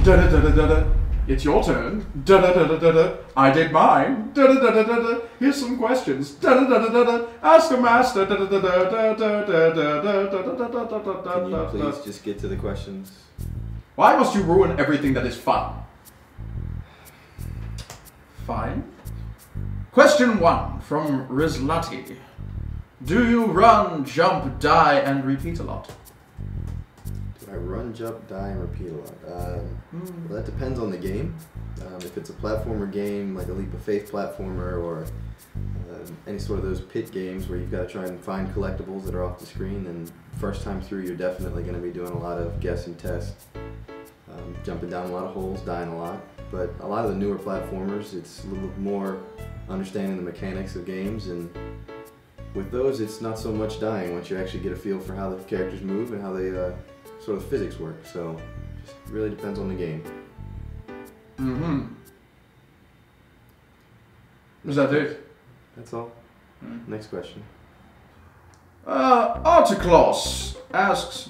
Da-da-da-da-da-da. It's your turn. Da-da-da-da-da-da. I did mine. Da-da-da-da-da-da. Here's some questions. Da-da-da-da-da-da. Ask the master. Can you please just get to the questions? Why must you ruin everything that is fun? Fine. Question 1 from Rizlati. Do you run, jump, die, and repeat a lot? Do I run, jump, die, and repeat a lot? Well, that depends on the game. If it's a platformer game, like a Leap of Faith platformer, or any sort of those pit games where you've got to try and find collectibles that are off the screen, then first time through you're definitely going to be doing a lot of guess and test. Jumping down a lot of holes, dying a lot. But a lot of the newer platformers, it's a little more understanding the mechanics of games, and with those it's not so much dying once you actually get a feel for how the characters move and how they sort of physics work. So it just really depends on the game. Is that it? That's all. Next question. Articlos asks,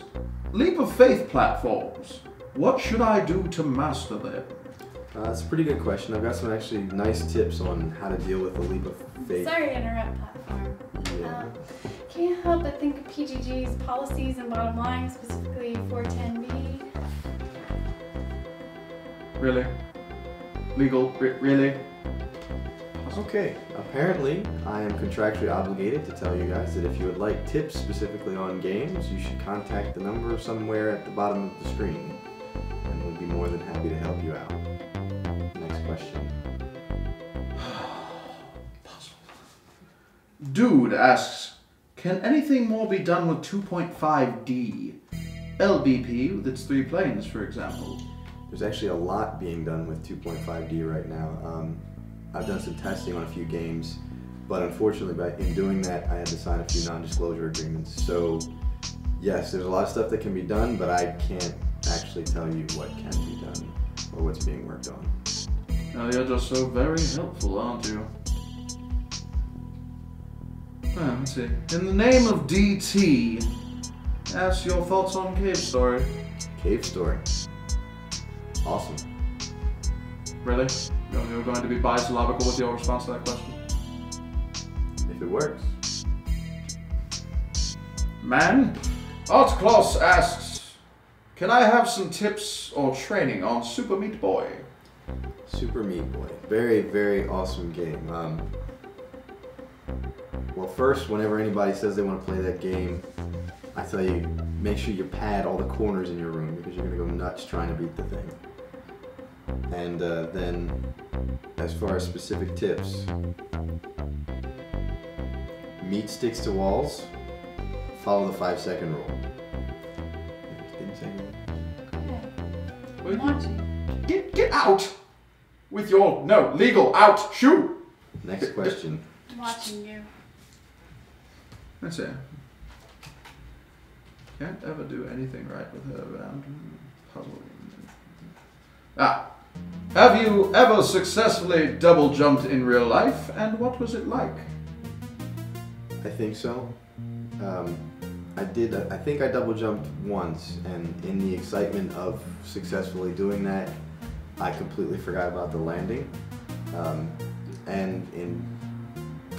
Leap of Faith platforms. What should I do to master them? That's a pretty good question. I've got some actually nice tips on how to deal with the Leap of Faith. Sorry to interrupt, platform. Yeah. Can't help but think of PGG's policies and bottom line, specifically 410B. Really? Legal? Really? Okay, apparently I am contractually obligated to tell you guys that if you would like tips specifically on games, you should contact the number somewhere at the bottom of the screen, and we'll be more than happy to help you out. Next question. Dude asks, can anything more be done with 2.5D? LBP with its 3 planes, for example. There's actually a lot being done with 2.5D right now. I've done some testing on a few games, but unfortunately in doing that I had to sign a few non-disclosure agreements. So yes, there's a lot of stuff that can be done, but I can't actually tell you what can be done or what's being worked on. Oh, you're just so very helpful, aren't you? Let's see. In the name of DT, ask your thoughts on Cave Story. Cave Story. Awesome. Really? You're going to be bisyllabical with your response to that question? If it works. Man, Artcloss asks, can I have some tips or training on Super Meat Boy? Super Meat Boy. Very, very awesome game. Well, first, whenever anybody says they want to play that game, I tell you, make sure you pad all the corners in your room because you're going to go nuts trying to beat the thing. And then, as far as specific tips, meat sticks to walls, follow the 5-second rule. Didn't say anything. I'm watching. Get out! With your, no, legal, out, shoot! Next question. I'm watching you. That's it. Can't ever do anything right with her around. Puzzling. Have you ever successfully double jumped in real life, and what was it like? I think so. I think I double jumped once, and in the excitement of successfully doing that, I completely forgot about the landing, and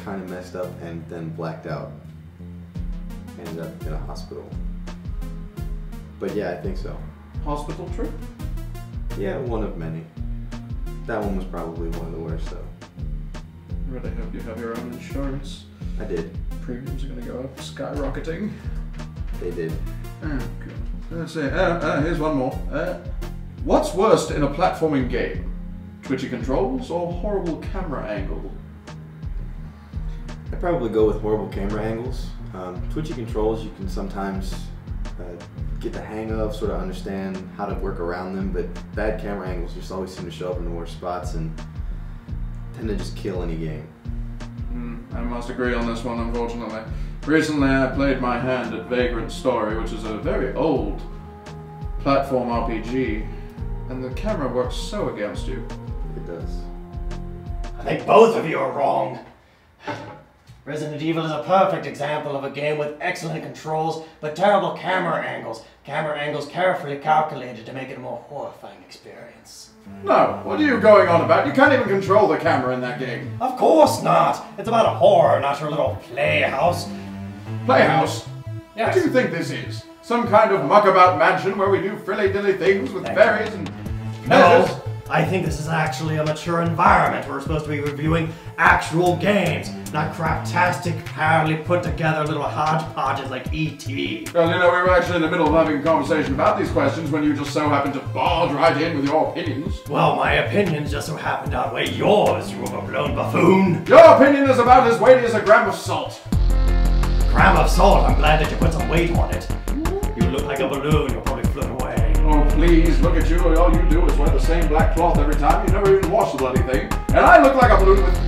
kind of messed up and then blacked out. Ended up in a hospital. But yeah, I think so. Hospital trip? Yeah, one of many. That one was probably one of the worst though. I really hope you have your own insurance. I did. Premiums are going to go up, skyrocketing. They did. Good. Let's see. Here's one more. What's worst in a platforming game? Twitchy controls or horrible camera angle? I'd probably go with horrible camera angles. Twitchy controls you can sometimes get the hang of, sort of understand how to work around them, but bad camera angles just always seem to show up in the worst spots and tend to just kill any game. I must agree on this one, unfortunately. Recently I played my hand at Vagrant Story, which is a very old platform RPG, and the camera works so against you. It does. I think both of you are wrong. Resident Evil is a perfect example of a game with excellent controls, but terrible camera angles. Camera angles carefully calculated to make it a more horrifying experience. No, what are you going on about? You can't even control the camera in that game. Of course not! It's about a horror, not your little playhouse. Playhouse? Yes. What do you think this is? Some kind of muckabout mansion where we do frilly-dilly things with fairies and measures? No, I think this is actually a mature environment. We're supposed to be reviewing actual games, not craptastic, apparently put together little hodgepodges like E.T. Well, you know, we were actually in the middle of having a conversation about these questions when you just so happened to barge right in with your opinions. Well, my opinions just so happen to outweigh yours, you overblown buffoon. Your opinion is about as weighty as a gram of salt. Gram of salt, I'm glad that you put some weight on it. You look like a balloon, you'll probably float away. Oh, please, look at you. All you do is wear the same black cloth every time. You never even wash the bloody thing. And I look like a balloon with